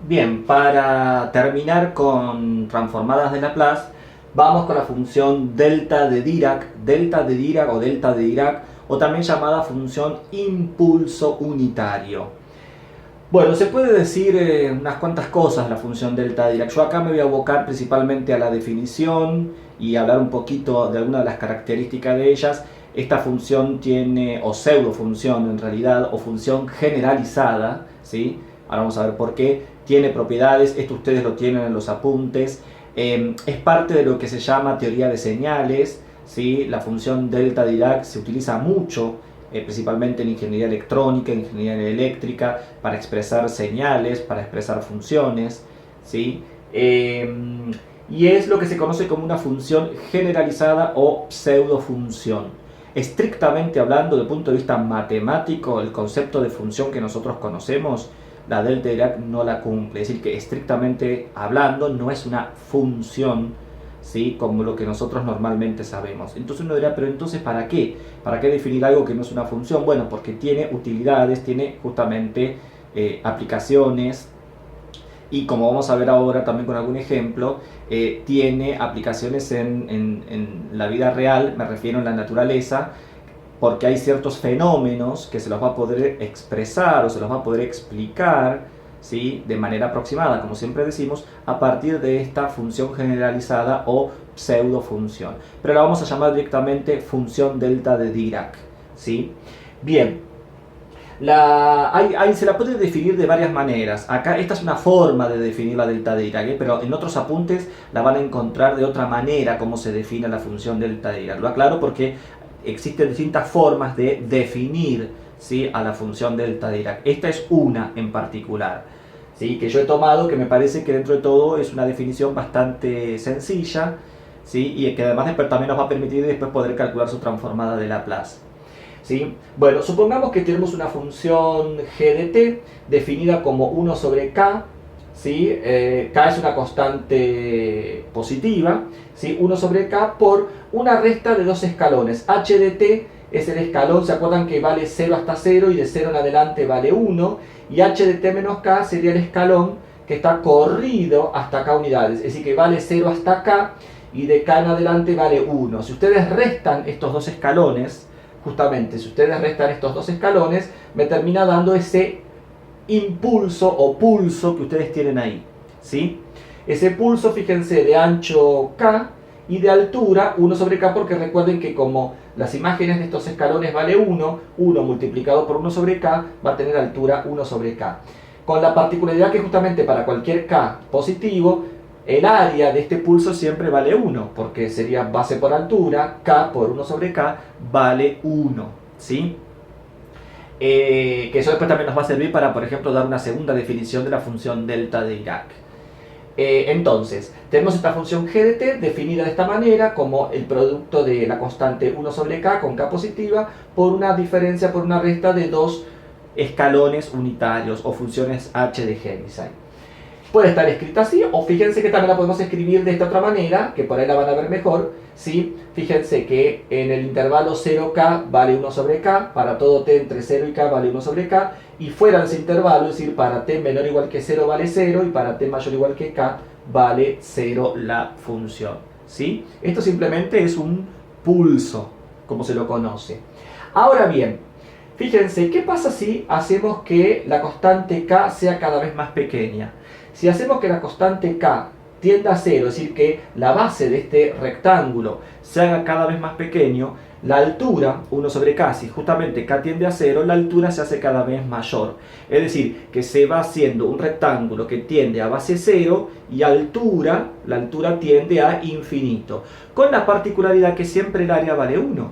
Bien, para terminar con transformadas de Laplace, vamos con la función delta de Dirac o delta de Dirac, o también llamada función impulso unitario. Bueno, se puede decir unas cuantas cosas la función delta de Dirac. Yo acá me voy a abocar principalmente a la definición y hablar un poquito de algunas de las características de ellas. Esta función tiene, o pseudofunción en realidad, o función generalizada, ¿sí? Ahora vamos a ver por qué. Tiene propiedades, esto ustedes lo tienen en los apuntes. Es parte de lo que se llama teoría de señales, ¿sí? La función delta de Dirac se utiliza mucho principalmente en ingeniería electrónica, en ingeniería eléctrica, para expresar señales, para expresar funciones, ¿sí? Y es lo que se conoce como una función generalizada o pseudofunción. Estrictamente hablando, desde el punto de vista matemático, el concepto de función que nosotros conocemos, la delta de Dirac no la cumple. Es decir, que estrictamente hablando no es una función, ¿sí? Como lo que nosotros normalmente sabemos. Entonces uno dirá, pero entonces ¿para qué? ¿Para qué definir algo que no es una función? Bueno, porque tiene utilidades, tiene justamente aplicaciones, y como vamos a ver ahora también con algún ejemplo, tiene aplicaciones en la vida real, me refiero en la naturaleza, porque hay ciertos fenómenos que se los va a poder expresar o se los va a poder explicar, ¿sí? De manera aproximada, como siempre decimos, a partir de esta función generalizada o pseudofunción. Pero la vamos a llamar directamente función delta de Dirac, ¿sí? Bien, se la puede definir de varias maneras. Acá esta es una forma de definir la delta de Dirac, pero en otros apuntes la van a encontrar de otra manera cómo se define la función delta de Dirac. Lo aclaro porque existen distintas formas de definir, ¿sí? A la función delta de Dirac. Esta es una en particular, ¿sí? Que yo he tomado, que me parece que dentro de todo es una definición bastante sencilla, ¿sí? Y que además también nos va a permitir después poder calcular su transformada de Laplace, ¿sí? Bueno, supongamos que tenemos una función g de t definida como 1 sobre k, ¿sí? K es una constante positiva, ¿sí? 1 sobre k por una resta de dos escalones. H de t es el escalón, ¿se acuerdan que vale 0 hasta 0 y de 0 en adelante vale 1? Y h de t menos k sería el escalón que está corrido hasta k unidades, es decir, que vale 0 hasta k y de k en adelante vale 1. Si ustedes restan estos dos escalones, justamente, si ustedes restan estos dos escalones, me termina dando ese impulso o pulso que ustedes tienen ahí, ¿sí? Ese pulso, fíjense, de ancho k y de altura 1 sobre k, porque recuerden que como las imágenes de estos escalones vale 1, 1 multiplicado por 1 sobre k va a tener altura 1 sobre k. Con la particularidad que justamente para cualquier k positivo, el área de este pulso siempre vale 1, porque sería base por altura, k por 1 sobre k vale 1, ¿sí? Que eso después también nos va a servir para, por ejemplo, dar una segunda definición de la función delta de Dirac. Entonces, tenemos esta función g de t definida de esta manera como el producto de la constante 1 sobre k con k positiva por una diferencia, por una resta de dos escalones unitarios o funciones h de Heaviside. Puede estar escrita así, o fíjense que también la podemos escribir de esta otra manera, que por ahí la van a ver mejor, ¿sí? Fíjense que en el intervalo 0k vale 1 sobre k, para todo t entre 0 y k vale 1 sobre k, y fuera de ese intervalo, es decir, para t menor o igual que 0 vale 0, y para t mayor o igual que k vale 0 la función, ¿sí? Esto simplemente es un pulso, como se lo conoce. Ahora bien, fíjense, ¿qué pasa si hacemos que la constante k sea cada vez más pequeña? Si hacemos que la constante k tienda a 0, es decir, que la base de este rectángulo se haga cada vez más pequeño, la altura, 1 sobre k, si justamente k tiende a 0, la altura se hace cada vez mayor. Es decir, que se va haciendo un rectángulo que tiende a base 0 y la altura tiende a infinito. Con la particularidad que siempre el área vale 1.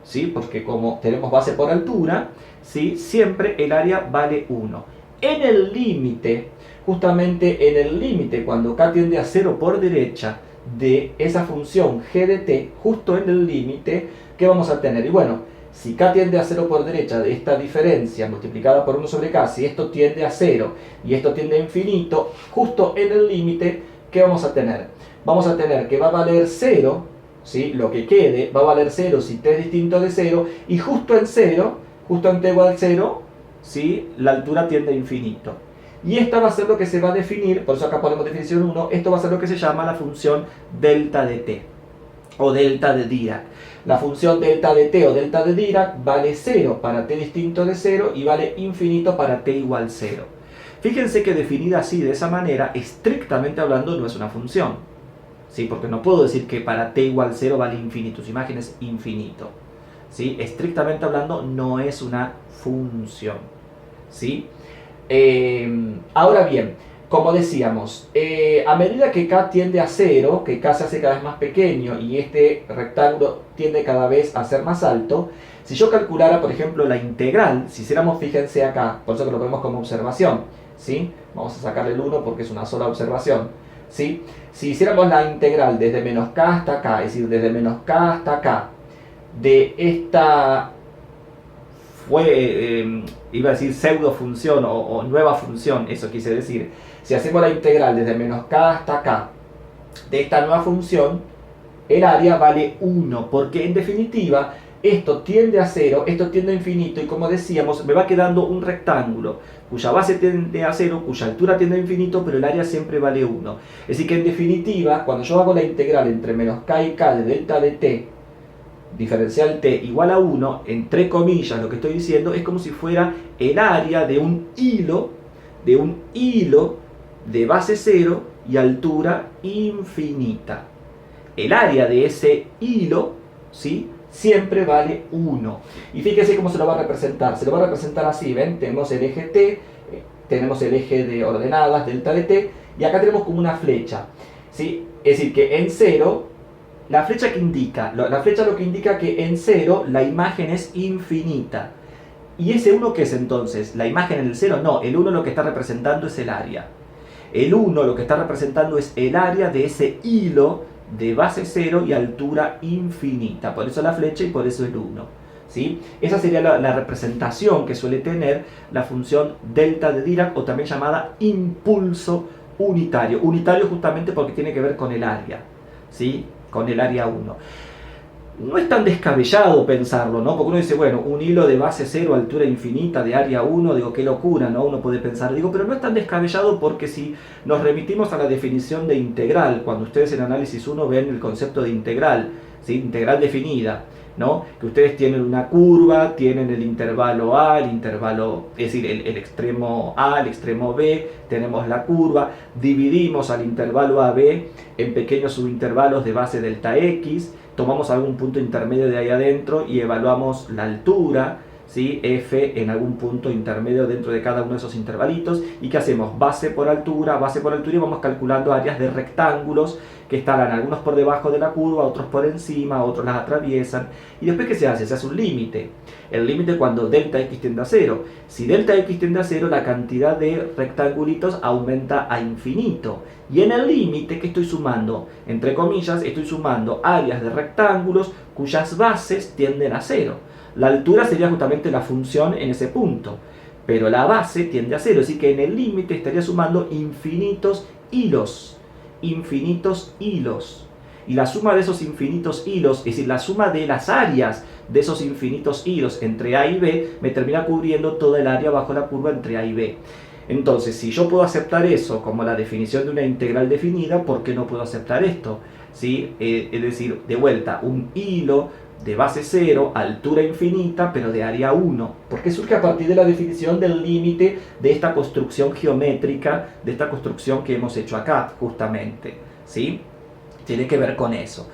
¿Sí? Porque como tenemos base por altura, ¿sí? Siempre el área vale 1. En el límite, justamente en el límite, cuando k tiende a 0 por derecha de esa función g de t, justo en el límite, ¿qué vamos a tener? Y bueno, si k tiende a 0 por derecha de esta diferencia multiplicada por 1 sobre k, si esto tiende a 0 y esto tiende a infinito, justo en el límite, ¿qué vamos a tener? Vamos a tener que va a valer 0, ¿sí? Lo que quede va a valer 0 si t es distinto de 0, y justo en 0, justo en t igual a 0, ¿sí? La altura tiende a infinito. Y esta va a ser lo que se va a definir, por eso acá ponemos definición 1, esto va a ser lo que se llama la función delta de t, o delta de Dirac. La función delta de t o delta de Dirac vale 0 para t distinto de 0 y vale infinito para t igual 0. Fíjense que definida así, de esa manera, estrictamente hablando, no es una función. ¿Sí? Porque no puedo decir que para t igual 0 vale infinito, su imagen es infinito. ¿Sí? Estrictamente hablando, no es una función. ¿Sí? Ahora bien, como decíamos, a medida que k tiende a 0, que k se hace cada vez más pequeño y este rectángulo tiende cada vez a ser más alto, si yo calculara, por ejemplo, la integral, si hiciéramos, fíjense acá, por eso que lo vemos como observación, ¿sí? Vamos a sacarle el 1 porque es una sola observación, ¿sí? Si hiciéramos la integral desde menos k hasta k, es decir, desde menos k hasta k, de esta iba a decir pseudo función o nueva función, eso quise decir. Si hacemos la integral desde menos k hasta k de esta nueva función, el área vale 1, porque en definitiva esto tiende a 0, esto tiende a infinito, y como decíamos, me va quedando un rectángulo cuya base tiende a 0, cuya altura tiende a infinito, pero el área siempre vale 1. Es decir que en definitiva, cuando yo hago la integral entre menos k y k de delta de t, diferencial t igual a 1, entre comillas lo que estoy diciendo es como si fuera el área de un hilo de base 0 y altura infinita. El área de ese hilo, ¿sí?, siempre vale 1. Y fíjense cómo se lo va a representar. Se lo va a representar así, ¿ven? Tenemos el eje t, tenemos el eje de ordenadas, delta de t, y acá tenemos como una flecha, ¿sí? Es decir, que en 0... La flecha lo que indica que en 0 la imagen es infinita. ¿Y ese 1 qué es entonces? ¿La imagen en el 0? No, el 1 lo que está representando es el área. El 1 lo que está representando es el área de ese hilo de base 0 y altura infinita. Por eso la flecha y por eso el 1. ¿Sí? Esa sería la representación que suele tener la función delta de Dirac, o también llamada impulso unitario. Unitario justamente porque tiene que ver con el área, ¿sí?, con el área 1. No es tan descabellado pensarlo, ¿no? Porque uno dice, bueno, un hilo de base 0, altura infinita, de área 1, digo, qué locura, ¿no? Uno puede pensar, digo, pero no es tan descabellado porque si nos remitimos a la definición de integral, cuando ustedes en análisis 1 ven el concepto de integral, ¿sí?, integral definida, ¿no?, que ustedes tienen una curva, tienen el intervalo A, el intervalo, es decir, el extremo A, el extremo B, tenemos la curva, dividimos al intervalo AB en pequeños subintervalos de base delta X, tomamos algún punto intermedio de ahí adentro y evaluamos la altura, ¿sí?, F en algún punto intermedio dentro de cada uno de esos intervalitos. ¿Y qué hacemos? Base por altura, y vamos calculando áreas de rectángulos que estarán algunos por debajo de la curva, otros por encima, otros las atraviesan. Y después, ¿qué se hace? Se hace un límite. El límite cuando delta x tiende a 0. Si delta x tiende a 0, la cantidad de rectangulitos aumenta a infinito. Y en el límite, ¿qué estoy sumando? Entre comillas, estoy sumando áreas de rectángulos cuyas bases tienden a 0. La altura sería justamente la función en ese punto, pero la base tiende a 0, así que en el límite estaría sumando infinitos hilos. Y la suma de esos infinitos hilos, es decir, la suma de las áreas de esos infinitos hilos entre A y B, me termina cubriendo toda el área bajo la curva entre A y B. Entonces, si yo puedo aceptar eso como la definición de una integral definida, ¿por qué no puedo aceptar esto? ¿Sí? Es decir, de vuelta, un hilo de base 0, altura infinita, pero de área 1, porque surge a partir de la definición del límite de esta construcción geométrica, de esta construcción que hemos hecho acá, justamente, ¿sí? Tiene que ver con eso.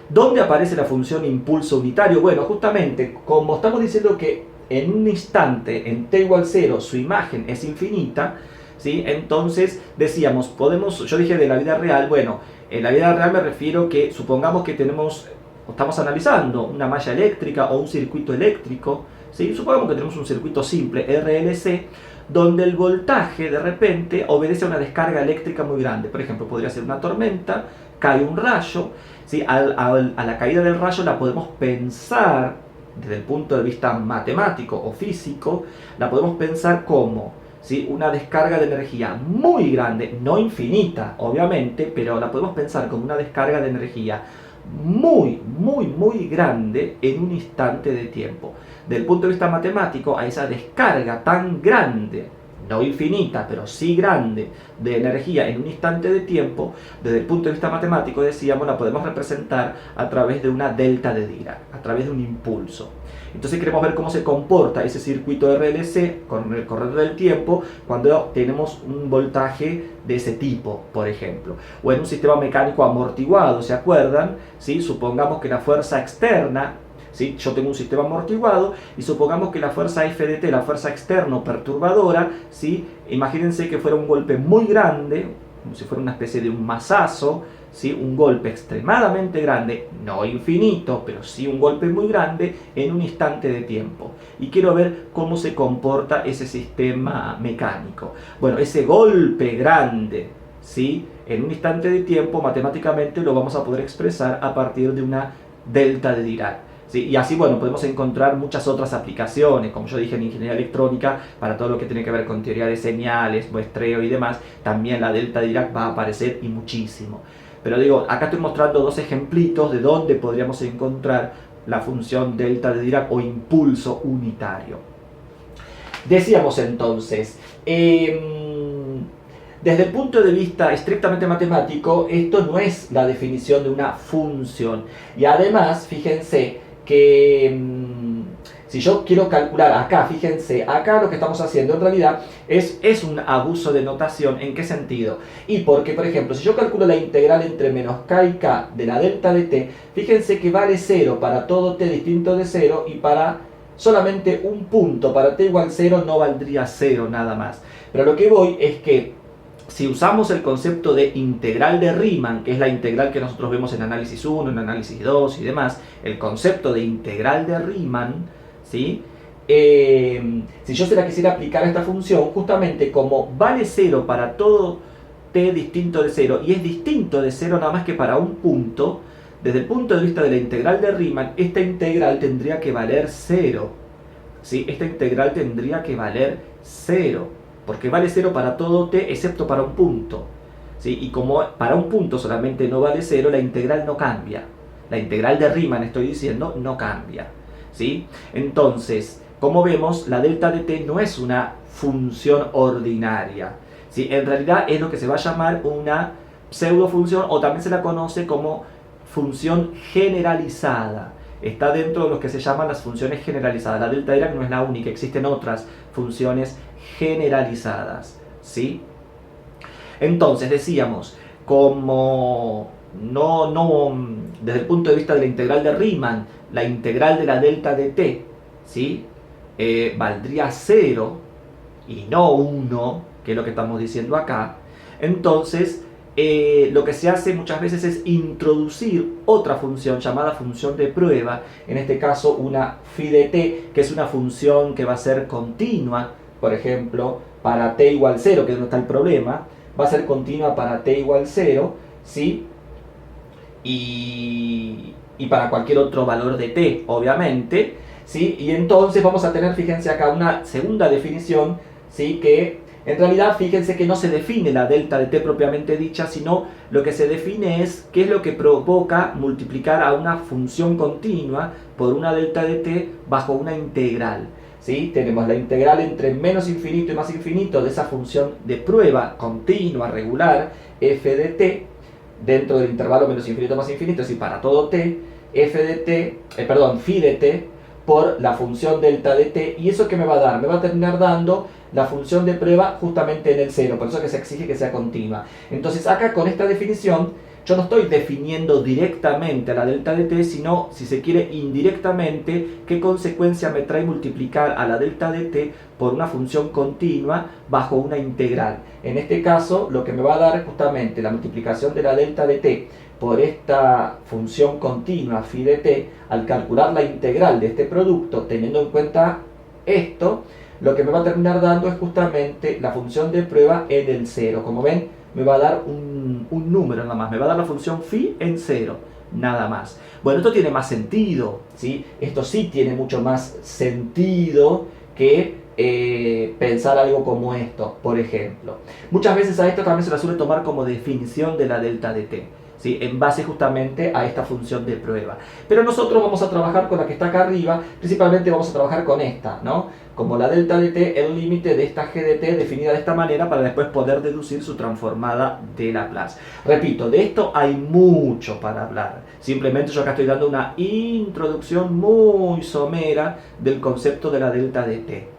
¿Dónde aparece la función impulso unitario? Bueno, justamente, como estamos diciendo que en un instante, en t igual 0, su imagen es infinita, ¿sí? Entonces, decíamos, yo dije de la vida real, bueno, en la vida real me refiero que, supongamos que estamos analizando una malla eléctrica o un circuito eléctrico, ¿sí? Supongamos que tenemos un circuito simple, RLC, donde el voltaje de repente obedece a una descarga eléctrica muy grande. Por ejemplo, podría ser una tormenta, cae un rayo, ¿sí? A la caída del rayo la podemos pensar, desde el punto de vista matemático o físico, la podemos pensar como, ¿sí?, una descarga de energía muy grande, no infinita, obviamente, pero la podemos pensar como una descarga de energía muy grande en un instante de tiempo. Del punto de vista matemático, a esa descarga tan grande, no infinita, pero sí grande, de energía en un instante de tiempo, desde el punto de vista matemático, decíamos, la podemos representar a través de una delta de Dirac, a través de un impulso. Entonces queremos ver cómo se comporta ese circuito RLC con el correr del tiempo cuando tenemos un voltaje de ese tipo, por ejemplo. O en un sistema mecánico amortiguado, ¿se acuerdan? ¿Sí? Supongamos que la fuerza externa, ¿sí? Yo tengo un sistema amortiguado y supongamos que la fuerza FDT, la fuerza externo perturbadora, ¿sí? Imagínense que fuera un golpe muy grande, como si fuera una especie de un mazazo, ¿sí? Un golpe extremadamente grande, no infinito, pero sí un golpe muy grande en un instante de tiempo. Y quiero ver cómo se comporta ese sistema mecánico. Bueno, ese golpe grande, ¿sí? En un instante de tiempo, matemáticamente lo vamos a poder expresar a partir de una delta de Dirac. ¿Sí? Y así, bueno, podemos encontrar muchas otras aplicaciones, como yo dije en ingeniería electrónica, para todo lo que tiene que ver con teoría de señales, muestreo y demás, también la delta de Dirac va a aparecer y muchísimo. Pero digo, acá estoy mostrando dos ejemplitos de dónde podríamos encontrar la función delta de Dirac o impulso unitario. Decíamos entonces, desde el punto de vista estrictamente matemático, esto no es la definición de una función. Y además, fíjense que si yo quiero calcular acá, fíjense, acá lo que estamos haciendo en realidad es un abuso de notación. ¿En qué sentido? Y porque, por ejemplo, si yo calculo la integral entre menos k y k de la delta de t, fíjense que vale 0 para todo t distinto de 0 y para solamente un punto, para t igual 0 no valdría 0 nada más. Pero lo que voy es que si usamos el concepto de integral de Riemann, que es la integral que nosotros vemos en análisis 1, en análisis 2 y demás, el concepto de integral de Riemann, ¿sí? Si yo se la quisiera aplicar a esta función, justamente como vale 0 para todo t distinto de 0 y es distinto de 0 nada más que para un punto, desde el punto de vista de la integral de Riemann, esta integral tendría que valer 0. ¿Sí? Esta integral tendría que valer 0. Porque vale 0 para todo t excepto para un punto. ¿Sí? Y como para un punto solamente no vale 0, la integral no cambia. La integral de Riemann, estoy diciendo, no cambia. ¿Sí? Entonces, como vemos, la delta de t no es una función ordinaria. ¿Sí? En realidad es lo que se va a llamar una pseudofunción, o también se la conoce como función generalizada. Está dentro de lo que se llaman las funciones generalizadas. La delta de Dirac no es la única, existen otras funciones generalizadas, ¿sí? Entonces decíamos, como desde el punto de vista de la integral de Riemann, la integral de la delta de t, ¿sí? Valdría 0 y no 1, que es lo que estamos diciendo acá. Entonces lo que se hace muchas veces es introducir otra función llamada función de prueba, en este caso una phi de t, que es una función que va a ser continua, por ejemplo, para t igual 0, que no está el problema, va a ser continua para t igual 0, ¿sí? Y para cualquier otro valor de t, obviamente, ¿sí? Y entonces vamos a tener, fíjense acá, una segunda definición, ¿sí? Que en realidad, fíjense que no se define la delta de t propiamente dicha, sino lo que se define es qué es lo que provoca multiplicar a una función continua por una delta de t bajo una integral. ¿Sí? Tenemos la integral entre menos infinito y más infinito de esa función de prueba continua, regular, f de t, dentro del intervalo menos infinito más infinito, es decir, para todo t, phi de t, por la función delta de t, y eso que me va a dar, me va a terminar dando la función de prueba justamente en el 0, por eso que se exige que sea continua. Entonces acá con esta definición yo no estoy definiendo directamente a la delta de t, sino, si se quiere, indirectamente qué consecuencia me trae multiplicar a la delta de t por una función continua bajo una integral. En este caso lo que me va a dar justamente la multiplicación de la delta de t por esta función continua phi de t, al calcular la integral de este producto teniendo en cuenta esto, lo que me va a terminar dando es justamente la función de prueba en el 0. Como ven, me va a dar un número nada más, me va a dar la función phi en 0, nada más. Bueno, esto tiene más sentido, ¿sí? Esto sí tiene mucho más sentido que pensar algo como esto, por ejemplo. Muchas veces a esto también se la suele tomar como definición de la delta de t. ¿sí? En base justamente a esta función de prueba. Pero nosotros vamos a trabajar con la que está acá arriba, principalmente vamos a trabajar con esta, ¿no? Como la delta de t, el límite de esta g de t definida de esta manera para después poder deducir su transformada de Laplace. Repito, de esto hay mucho para hablar. Simplemente yo acá estoy dando una introducción muy somera del concepto de la delta de t.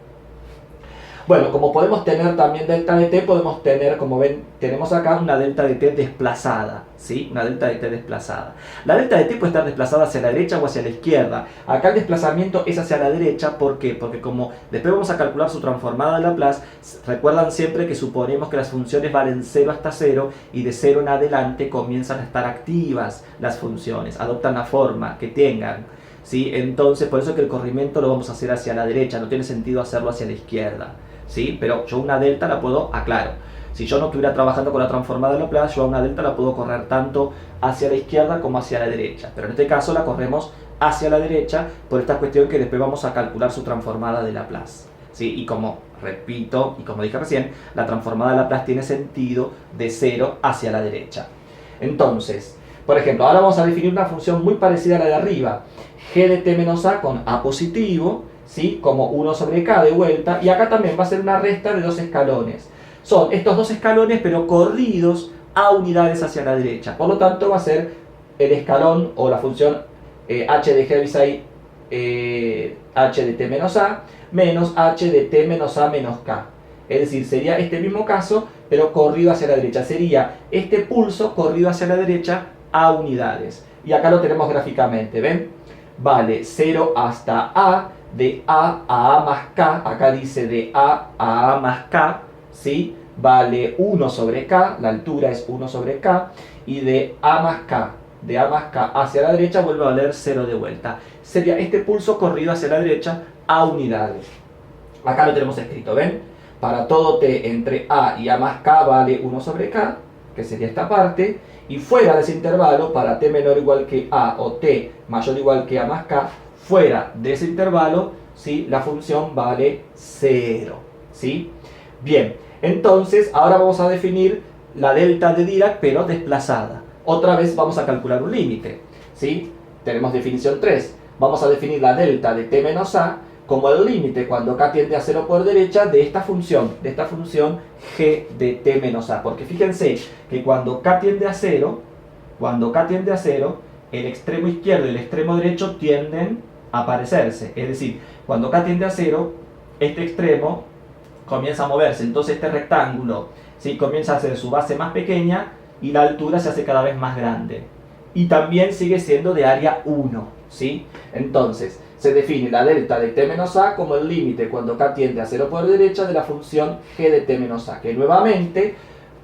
Bueno, como podemos tener también delta de t, podemos tener, como ven, tenemos acá una delta de t desplazada, ¿sí? Una delta de t desplazada. La delta de t puede estar desplazada hacia la derecha o hacia la izquierda. Acá el desplazamiento es hacia la derecha, ¿por qué? Porque como después vamos a calcular su transformada de Laplace, recuerdan siempre que suponemos que las funciones valen 0 hasta 0 y de 0 en adelante comienzan a estar activas las funciones, adoptan la forma que tengan, ¿sí? Entonces, por eso es que el corrimiento lo vamos a hacer hacia la derecha, no tiene sentido hacerlo hacia la izquierda. ¿Sí? Pero yo una delta la puedo, aclaro, si yo no estuviera trabajando con la transformada de Laplace, yo a una delta la puedo correr tanto hacia la izquierda como hacia la derecha, pero en este caso la corremos hacia la derecha por esta cuestión que después vamos a calcular su transformada de Laplace, ¿sí? Y como repito, y como dije recién, la transformada de Laplace tiene sentido de 0 hacia la derecha. Entonces, por ejemplo, ahora vamos a definir una función muy parecida a la de arriba, g de t menos a con a positivo, ¿sí? Como 1 sobre k de vuelta, y acá también va a ser una resta de dos escalones. Son estos dos escalones pero corridos a unidades hacia la derecha, por lo tanto va a ser el escalón o la función h de g h de t menos a menos h de t menos a menos k. Es decir, sería este mismo caso pero corrido hacia la derecha, sería este pulso corrido hacia la derecha a unidades. Y acá lo tenemos gráficamente, ¿ven? Vale 0 hasta a, de a más k, acá dice de a más k, ¿sí? Vale 1 sobre k, la altura es 1 sobre k, y de a más k hacia la derecha vuelve a valer 0 de vuelta. Sería este pulso corrido hacia la derecha a unidades. Acá lo tenemos escrito, ¿ven? Para todo t entre a y a más k vale 1 sobre k, que sería esta parte, y fuera de ese intervalo, para t menor o igual que a o t mayor o igual que a más k, fuera de ese intervalo, ¿sí? La función vale 0, ¿sí? Bien, entonces ahora vamos a definir la delta de Dirac, pero desplazada. Otra vez vamos a calcular un límite, ¿sí? Tenemos definición 3. Vamos a definir la delta de t menos a como el límite cuando k tiende a 0 por derecha de esta función g de t menos a. Porque fíjense que cuando k tiende a 0, el extremo izquierdo y el extremo derecho tienden a parecerse. Es decir, cuando k tiende a 0, este extremo comienza a moverse. Entonces este rectángulo, ¿sí? Comienza a hacer su base más pequeña y la altura se hace cada vez más grande. Y también sigue siendo de área 1, ¿sí? Entonces, se define la delta de t menos a como el límite cuando k tiende a 0 por derecha de la función g de t menos a, que nuevamente,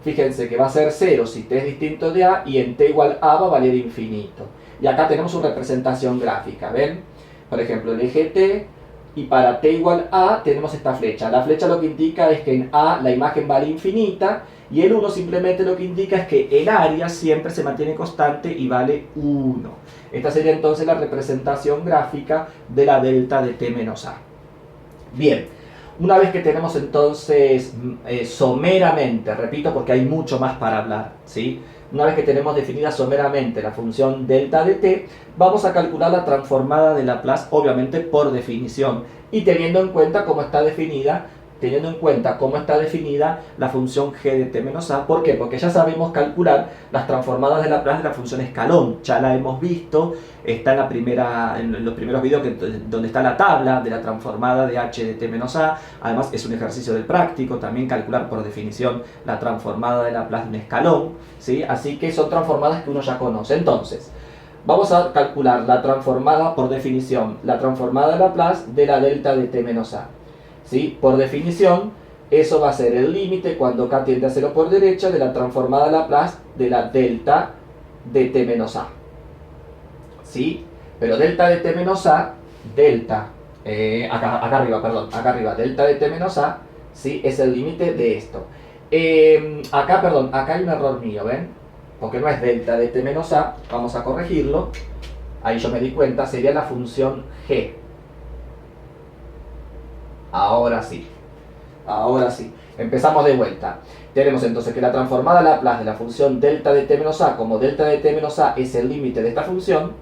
fíjense que va a ser 0 si t es distinto de a y en t igual a va a valer infinito. Y acá tenemos su representación gráfica, ¿ven? Por ejemplo, el eje t, y para t igual a tenemos esta flecha. La flecha lo que indica es que en a la imagen vale infinita, y el 1 simplemente lo que indica es que el área siempre se mantiene constante y vale 1. Esta sería entonces la representación gráfica de la delta de t menos a. Bien, una vez que tenemos entonces someramente, repito porque hay mucho más para hablar, ¿sí? Una vez que tenemos definida someramente la función delta de t, vamos a calcular la transformada de Laplace, obviamente por definición, y teniendo en cuenta cómo está definida la función g de t menos a. ¿Por qué? Porque ya sabemos calcular las transformadas de Laplace de la función escalón. Ya la hemos visto, está en los primeros videos donde está la tabla de la transformada de h de t menos a. Además es un ejercicio del práctico, también calcular por definición la transformada de Laplace de un escalón, ¿sí? Así que son transformadas que uno ya conoce. Entonces, vamos a calcular la transformada por definición, la transformada de Laplace de la delta de t menos a. ¿Sí? Por definición, eso va a ser el límite cuando k tiende a 0 por derecha de la transformada de Laplace de la delta de t menos a. ¿Sí? Pero delta de t menos a, acá arriba, delta de t menos a, ¿sí? Es el límite de esto. Acá hay un error mío, ¿ven? Porque no es delta de t menos a, vamos a corregirlo. Ahí yo me di cuenta, sería la función g. Ahora sí, empezamos de vuelta. tenemos entonces que la transformada Laplace de la función delta de t menos a, como delta de t menos a es el límite de esta función,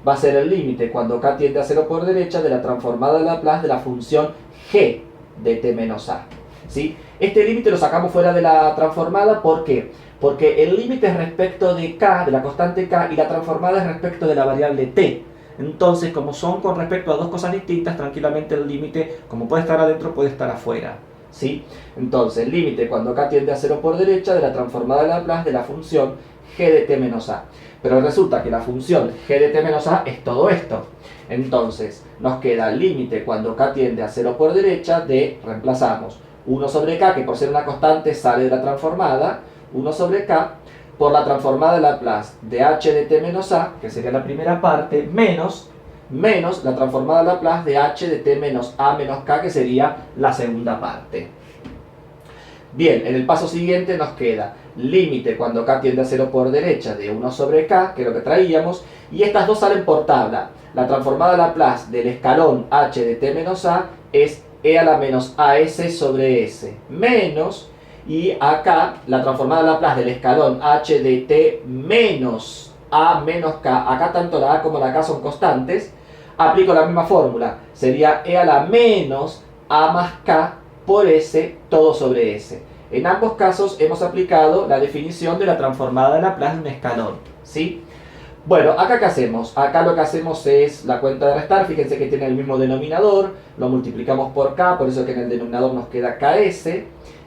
va a ser el límite cuando k tiende a 0 por derecha de la transformada Laplace de la función g de t menos a. ¿Sí? Este límite lo sacamos fuera de la transformada, ¿por qué? Porque el límite es respecto de k, de la constante k, y la transformada es respecto de la variable t. Entonces, como son con respecto a dos cosas distintas, tranquilamente el límite, como puede estar adentro, puede estar afuera. ¿Sí? Entonces, el límite cuando k tiende a 0 por derecha de la transformada Laplace de la función g de t menos a. Pero resulta que la función g de t menos a es todo esto. Entonces, nos queda el límite cuando k tiende a 0 por derecha de, reemplazamos, 1 sobre k, que por ser una constante sale de la transformada, 1 sobre k, por la transformada Laplace de h de t menos a, que sería la primera parte, menos la transformada Laplace de h de t menos a menos k, que sería la segunda parte. Bien, en el paso siguiente nos queda límite cuando k tiende a 0 por derecha de 1 sobre k, que es lo que traíamos, y estas dos salen por tabla. La transformada Laplace del escalón h de t menos a es e a la menos as sobre s, menos, y acá la transformada Laplace del escalón h de t menos a menos k, acá tanto la a como la k son constantes, aplico la misma fórmula, sería e a la menos a más k por s todo sobre s. En ambos casos hemos aplicado la definición de la transformada Laplace de un escalón, ¿sí? Bueno, acá ¿qué hacemos? Acá lo que hacemos es la cuenta de restar, fíjense que tiene el mismo denominador, lo multiplicamos por k, por eso que en el denominador nos queda ks,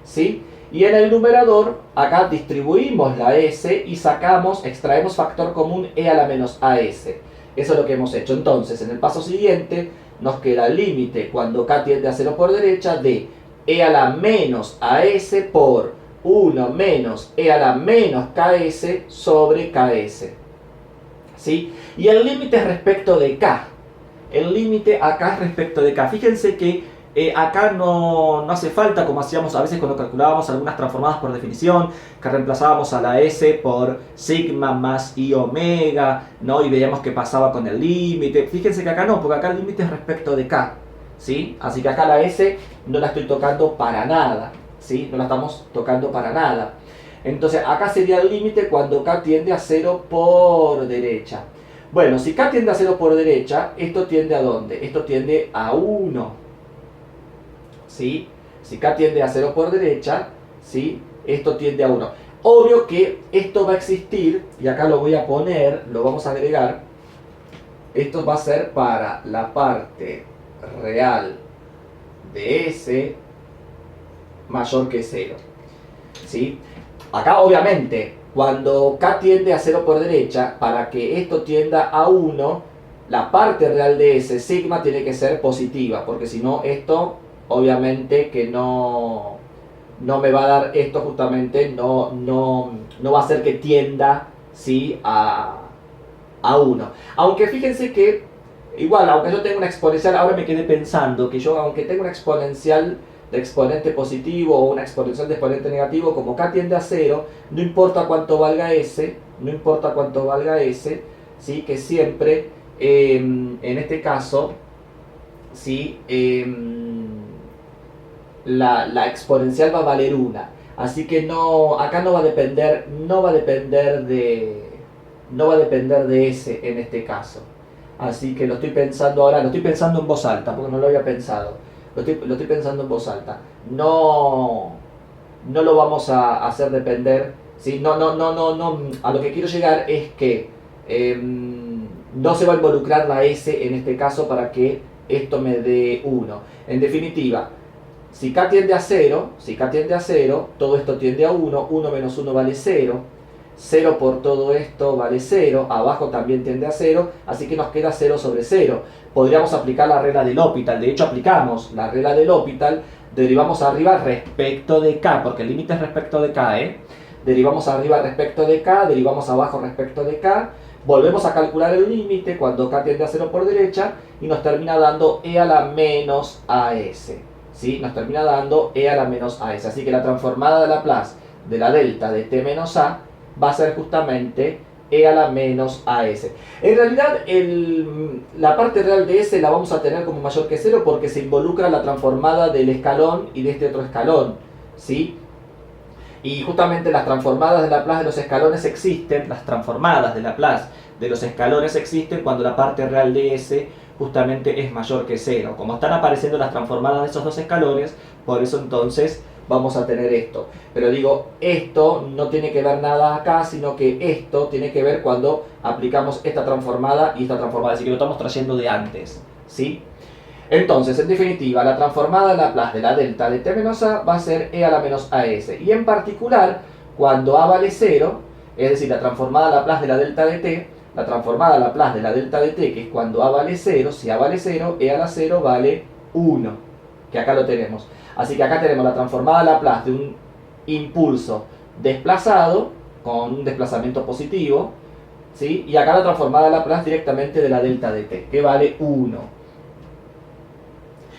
¿sí? Y en el numerador, acá distribuimos la s y extraemos factor común e a la menos as. Eso es lo que hemos hecho. Entonces, en el paso siguiente, nos queda el límite cuando k tiende a 0 por derecha de e a la menos as por 1 menos e a la menos ks sobre ks. ¿Sí? Y el límite es respecto de k. El límite acá es respecto de k. Fíjense que acá no hace falta, como hacíamos a veces cuando calculábamos algunas transformadas por definición, que reemplazábamos a la s por sigma más i omega, ¿no? Y veíamos qué pasaba con el límite. Fíjense que acá no, porque acá el límite es respecto de k, ¿sí? Así que acá la s no la estoy tocando para nada, ¿sí? No la estamos tocando para nada. Entonces acá sería el límite cuando k tiende a 0 por derecha. Bueno, si k tiende a 0 por derecha, ¿esto tiende a dónde? Esto tiende a 1. ¿Sí? Si k tiende a 0 por derecha, ¿sí? Esto tiende a 1. Obvio que esto va a existir, y acá lo voy a poner, lo vamos a agregar. Esto va a ser para la parte real de S mayor que 0. ¿Sí? Acá obviamente, cuando k tiende a 0 por derecha, para que esto tienda a 1, la parte real de S, sigma, tiene que ser positiva, porque si no, esto obviamente que no me va a dar esto justamente, no va a hacer que tienda, ¿sí? a 1. Aunque fíjense que, igual, aunque yo tenga una exponencial, ahora me quedé pensando que yo, aunque tenga una exponencial de exponente positivo o una exponencial de exponente negativo, como k tiende a 0, no importa cuánto valga s, ¿sí? Que siempre, en este caso, ¿sí? La exponencial va a valer 1. Así que acá no va a depender de s en este caso. Así que lo estoy pensando ahora, lo estoy pensando en voz alta, porque no lo había pensado. Lo estoy pensando en voz alta. No lo vamos a hacer depender, ¿sí? No, a lo que quiero llegar es que no se va a involucrar la s en este caso para que esto me dé 1. En definitiva, si k tiende a 0, todo esto tiende a 1, 1 menos 1 vale 0, 0 por todo esto vale 0, abajo también tiende a 0, así que nos queda 0 sobre 0. Podríamos aplicar la regla del L'Hopital, de hecho aplicamos la regla del L'Hopital, derivamos arriba respecto de k, porque el límite es respecto de k, derivamos arriba respecto de k, derivamos abajo respecto de k, volvemos a calcular el límite cuando k tiende a 0 por derecha y nos termina dando e a la menos as. ¿Sí? Nos termina dando e a la menos as. Así que la transformada de Laplace de la delta de t menos a va a ser justamente e a la menos as. En realidad, la parte real de s la vamos a tener como mayor que 0 porque se involucra la transformada del escalón y de este otro escalón, ¿sí? Y justamente las transformadas de Laplace de los escalones existen, las transformadas de Laplace de los escalones existen cuando la parte real de S justamente es mayor que 0. Como están apareciendo las transformadas de esos dos escalones, por eso entonces vamos a tener esto. Pero digo, esto no tiene que ver nada acá, sino que esto tiene que ver cuando aplicamos esta transformada y esta transformada, así que lo estamos trayendo de antes, ¿sí? Entonces, en definitiva, la transformada de Laplace de la delta de t menos a va a ser e a la menos as. Y en particular, cuando a vale 0, es decir, la transformada Laplace de la delta de t, la transformada Laplace de la delta de t, que es cuando a vale 0, si a vale 0, e a la 0 vale 1, que acá lo tenemos. Así que acá tenemos la transformada Laplace de un impulso desplazado, con un desplazamiento positivo, ¿sí? Y acá la transformada Laplace directamente de la delta de t, que vale 1.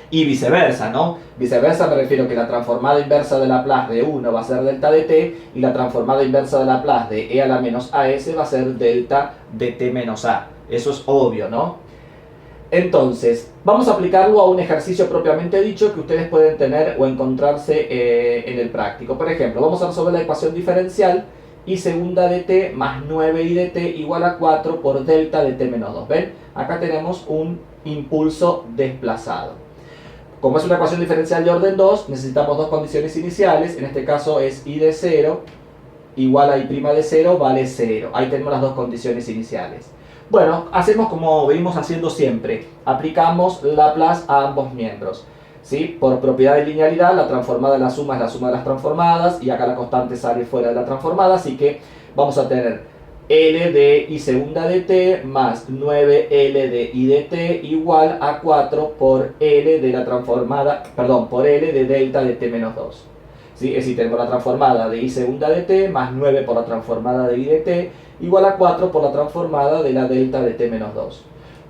Y viceversa, ¿no? Viceversa me refiero que la transformada inversa de Laplace de 1 va a ser delta de t, y la transformada inversa de Laplace de e a la menos as va a ser delta de t menos a. Eso es obvio, ¿no? Entonces, vamos a aplicarlo a un ejercicio propiamente dicho que ustedes pueden tener o encontrarse en el práctico. Por ejemplo, vamos a resolver la ecuación diferencial y segunda de t más 9i de t igual a 4 por delta de t menos 2. ¿Ven? Acá tenemos un impulso desplazado. Como es una ecuación diferencial de orden 2, necesitamos dos condiciones iniciales. En este caso es i de 0 igual a i' de 0 vale 0. Ahí tenemos las dos condiciones iniciales. Bueno, hacemos como venimos haciendo siempre. Aplicamos Laplace a ambos miembros, ¿sí? Por propiedad de linealidad, la transformada de la suma es la suma de las transformadas, y acá la constante sale fuera de la transformada, así que vamos a tener L de i segunda de t más 9L de i de t igual a 4 por L de la transformada, perdón, por L de delta de t menos 2. ¿Sí? Es decir, tenemos la transformada de i segunda de t más 9 por la transformada de i de t igual a 4 por la transformada de la delta de t menos 2.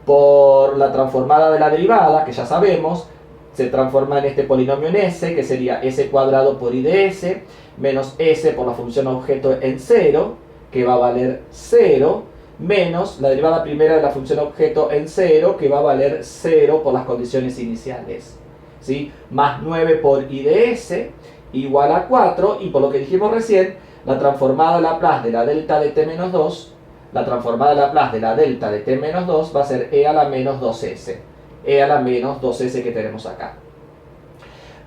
Por la transformada de la derivada, que ya sabemos, se transforma en este polinomio en s, que sería s cuadrado por i de s, menos s por la función objeto en 0, que va a valer 0, menos la derivada primera de la función objeto en 0, que va a valer 0 por las condiciones iniciales, ¿sí? Más 9 por i de s igual a 4, y por lo que dijimos recién, la transformada de Laplace de la delta de t menos 2, la transformada de Laplace de la delta de t menos 2 va a ser e a la menos 2s, e a la menos 2s que tenemos acá.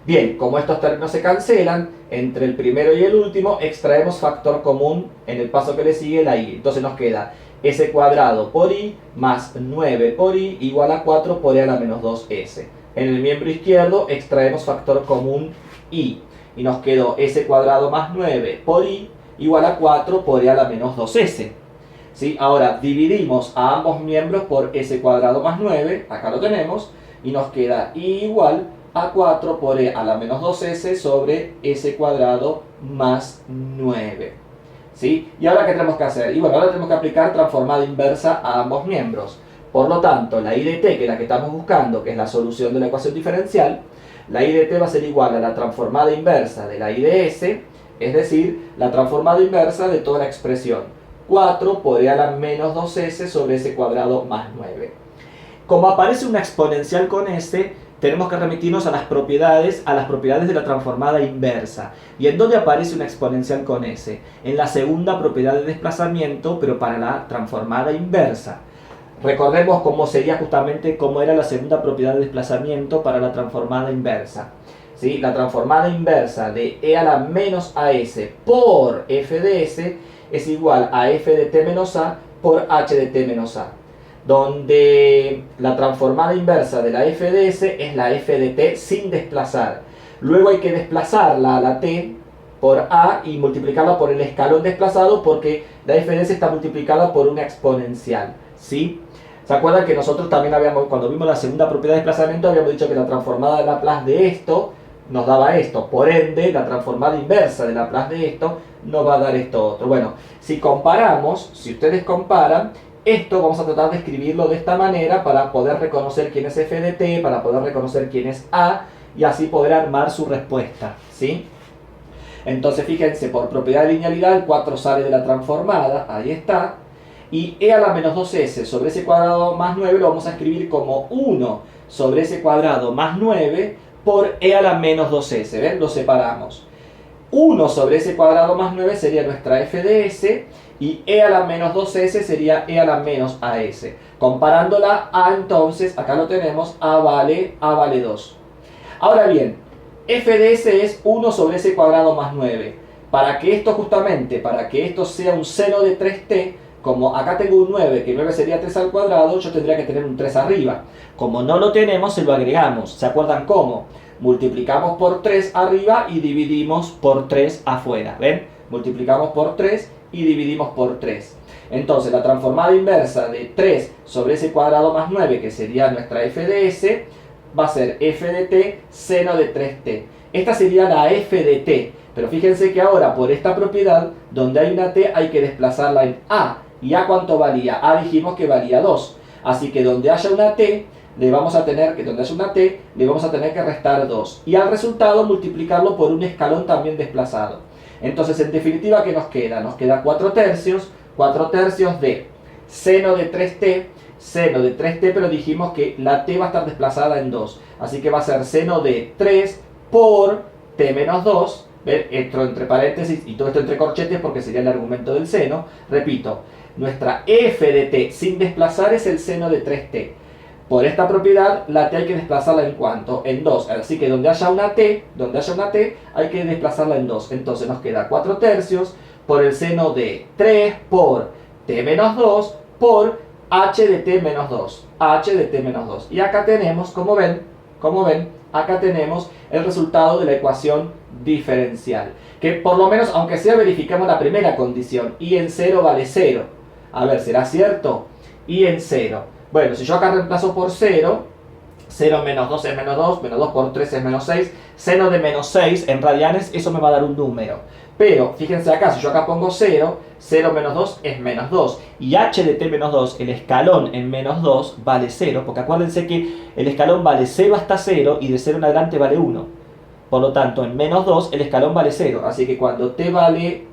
Bien, como estos términos se cancelan, entre el primero y el último extraemos factor común en el paso que le sigue, la i. Entonces nos queda s cuadrado por i más 9 por i igual a 4 por e a la menos 2s. En el miembro izquierdo extraemos factor común i, y nos quedó s cuadrado más 9 por i igual a 4 por e a la menos 2s. ¿Sí? Ahora dividimos a ambos miembros por s cuadrado más 9, acá lo tenemos, y nos queda i igual a 4 por e a la menos 2s sobre s cuadrado más 9. ¿Sí? ¿Y ahora qué tenemos que hacer? Y bueno, ahora tenemos que aplicar transformada inversa a ambos miembros. Por lo tanto, la i de t, que es la que estamos buscando, que es la solución de la ecuación diferencial, la i de t va a ser igual a la transformada inversa de la i de s, es decir, la transformada inversa de toda la expresión, 4 por e a la menos 2s sobre s cuadrado más 9. Como aparece una exponencial con s, tenemos que remitirnos a las propiedades de la transformada inversa. ¿Y en dónde aparece una exponencial con s? En la segunda propiedad de desplazamiento, pero para la transformada inversa. Recordemos cómo sería justamente cómo era la segunda propiedad de desplazamiento para la transformada inversa. ¿Sí? La transformada inversa de e a la menos as por f de s es igual a f de t menos a por h de t menos a, donde la transformada inversa de la f de s es la f de t sin desplazar. Luego hay que desplazarla a la t por a y multiplicarla por el escalón desplazado, porque la f de s está multiplicada por una exponencial, ¿sí? ¿Se acuerdan que nosotros también habíamos, cuando vimos la segunda propiedad de desplazamiento, habíamos dicho que la transformada de Laplace de esto nos daba esto? Por ende, la transformada inversa de Laplace de esto nos va a dar esto otro. Bueno, si comparamos, si ustedes comparan, esto vamos a tratar de escribirlo de esta manera para poder reconocer quién es f de t, para poder reconocer quién es a, y así poder armar su respuesta, ¿sí? Entonces fíjense, por propiedad de linealidad, el 4 sale de la transformada, ahí está, y e a la menos 2s sobre s cuadrado más 9 lo vamos a escribir como 1 sobre s cuadrado más 9 por e a la menos 2s, ¿ven? Lo separamos. 1 sobre s cuadrado más 9 sería nuestra f de s, y e a la menos 2s sería e a la menos as. Comparándola a, entonces, acá lo tenemos, a vale 2. Ahora bien, f de s es 1 sobre s cuadrado más 9. Para que esto para que esto sea un seno de 3t, como acá tengo un 9, que 9 sería 3 al cuadrado, yo tendría que tener un 3 arriba. Como no lo tenemos, se lo agregamos. ¿Se acuerdan cómo? Multiplicamos por 3 arriba y dividimos por 3 afuera. ¿Ven? Multiplicamos por 3 y dividimos por 3. Entonces, la transformada inversa de 3 sobre s cuadrado más 9, que sería nuestra f de s, va a ser f de t seno de 3t. Esta sería la f de t. Pero fíjense que ahora, por esta propiedad, donde hay una t hay que desplazarla en a. ¿Y a cuánto valía? A dijimos que valía 2. Así que donde haya una t, le vamos a tener que restar 2. Y al resultado multiplicarlo por un escalón también desplazado. Entonces, en definitiva, ¿qué nos queda? Nos queda 4 tercios de seno de 3t, pero dijimos que la t va a estar desplazada en 2. Así que va a ser seno de 3 por t menos 2. ¿Ven? Esto entre paréntesis y todo esto entre corchetes porque sería el argumento del seno. Repito, nuestra f de t sin desplazar es el seno de 3t. Por esta propiedad, la t hay que desplazarla en ¿cuánto? En 2. Así que donde haya una t, hay que desplazarla en 2. Entonces nos queda 4 tercios por el seno de 3 por t menos 2 por h de t menos 2. h de t menos 2. Y acá tenemos, como ven, acá tenemos el resultado de la ecuación diferencial. Que por lo menos, aunque sea, verificamos la primera condición. Y en 0 vale 0. A ver, ¿será cierto? Y en 0. Bueno, si yo acá reemplazo por 0, 0 menos 2 es menos 2, menos 2 por 3 es menos 6. Seno de menos 6 en radianes, eso me va a dar un número. Pero, fíjense acá, si yo acá pongo 0, 0 menos 2 es menos 2. Y h de t menos 2, el escalón en menos 2, vale 0. Porque acuérdense que el escalón vale 0 hasta 0 y de 0 en adelante vale 1. Por lo tanto, en menos 2 el escalón vale 0. Así que cuando t vale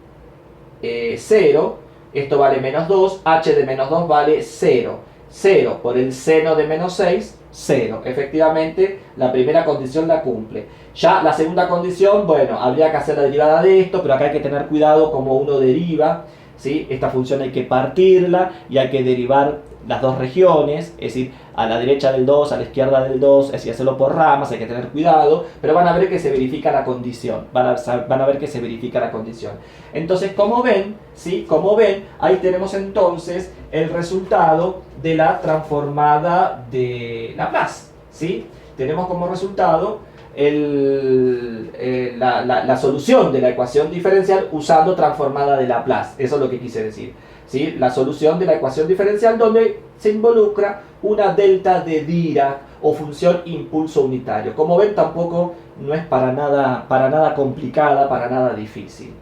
0, esto vale menos 2, h de menos 2 vale 0. 0 por el seno de menos 6, 0. Efectivamente, la primera condición la cumple. Ya la segunda condición, bueno, habría que hacer la derivada de esto, pero acá hay que tener cuidado como uno deriva, ¿sí? Esta función hay que partirla y hay que derivar las dos regiones, es decir, a la derecha del 2, a la izquierda del 2, es decir, hacerlo por ramas, hay que tener cuidado, pero van a ver que se verifica la condición, van a ver que se verifica la condición. Entonces, como ven, ¿sí? Como ven, ahí tenemos entonces el resultado de la transformada de Laplace, ¿sí? Tenemos como resultado la solución de la ecuación diferencial usando transformada de Laplace, eso es lo que quise decir. ¿Sí? La solución de la ecuación diferencial donde se involucra una delta de Dirac o función impulso unitario. Como ven, tampoco no es para nada complicada, para nada difícil.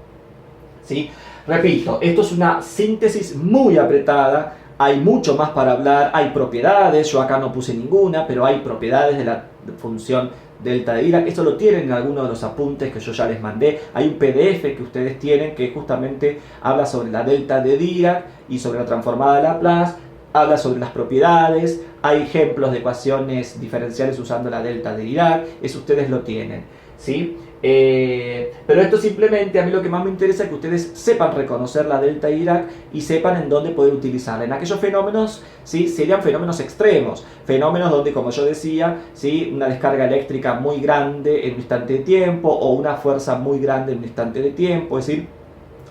¿Sí? Repito, esto es una síntesis muy apretada, hay mucho más para hablar, hay propiedades, yo acá no puse ninguna, pero hay propiedades de la función delta de Dirac. Esto lo tienen en alguno de los apuntes que yo ya les mandé. Hay un PDF que ustedes tienen que justamente habla sobre la delta de Dirac y sobre la transformada de Laplace, habla sobre las propiedades, hay ejemplos de ecuaciones diferenciales usando la delta de Dirac, eso ustedes lo tienen, ¿sí? Pero esto simplemente, a mí lo que más me interesa es que ustedes sepan reconocer la delta de Dirac y sepan en dónde poder utilizarla. En aquellos fenómenos, ¿sí? Serían fenómenos extremos, fenómenos donde, como yo decía, ¿sí? Una descarga eléctrica muy grande en un instante de tiempo o una fuerza muy grande en un instante de tiempo, es decir,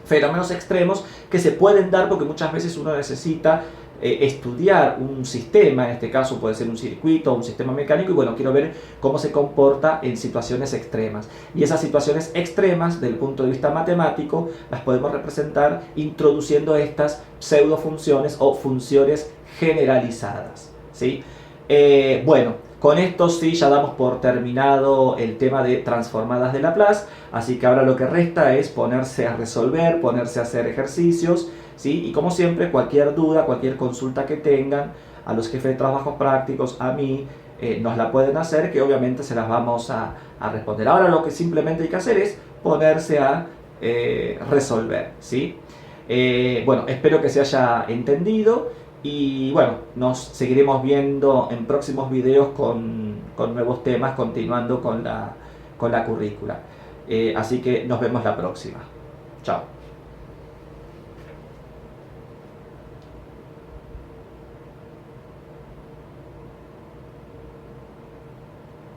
fenómenos extremos que se pueden dar porque muchas veces uno necesita estudiar un sistema, en este caso puede ser un circuito o un sistema mecánico, y bueno, quiero ver cómo se comporta en situaciones extremas. Y esas situaciones extremas, desde el punto de vista matemático, las podemos representar introduciendo estas pseudofunciones o funciones generalizadas, ¿sí? Bueno, con esto sí ya damos por terminado el tema de transformadas de Laplace, así que ahora lo que resta es ponerse a resolver, ponerse a hacer ejercicios, ¿sí? Y como siempre, cualquier duda, cualquier consulta que tengan, a los jefes de trabajos prácticos, a mí, nos la pueden hacer, que obviamente se las vamos a responder. Ahora lo que simplemente hay que hacer es ponerse a resolver, ¿sí? Bueno, espero que se haya entendido. Y bueno, nos seguiremos viendo en próximos videos con nuevos temas, continuando con la currícula. Así que nos vemos la próxima. Chao.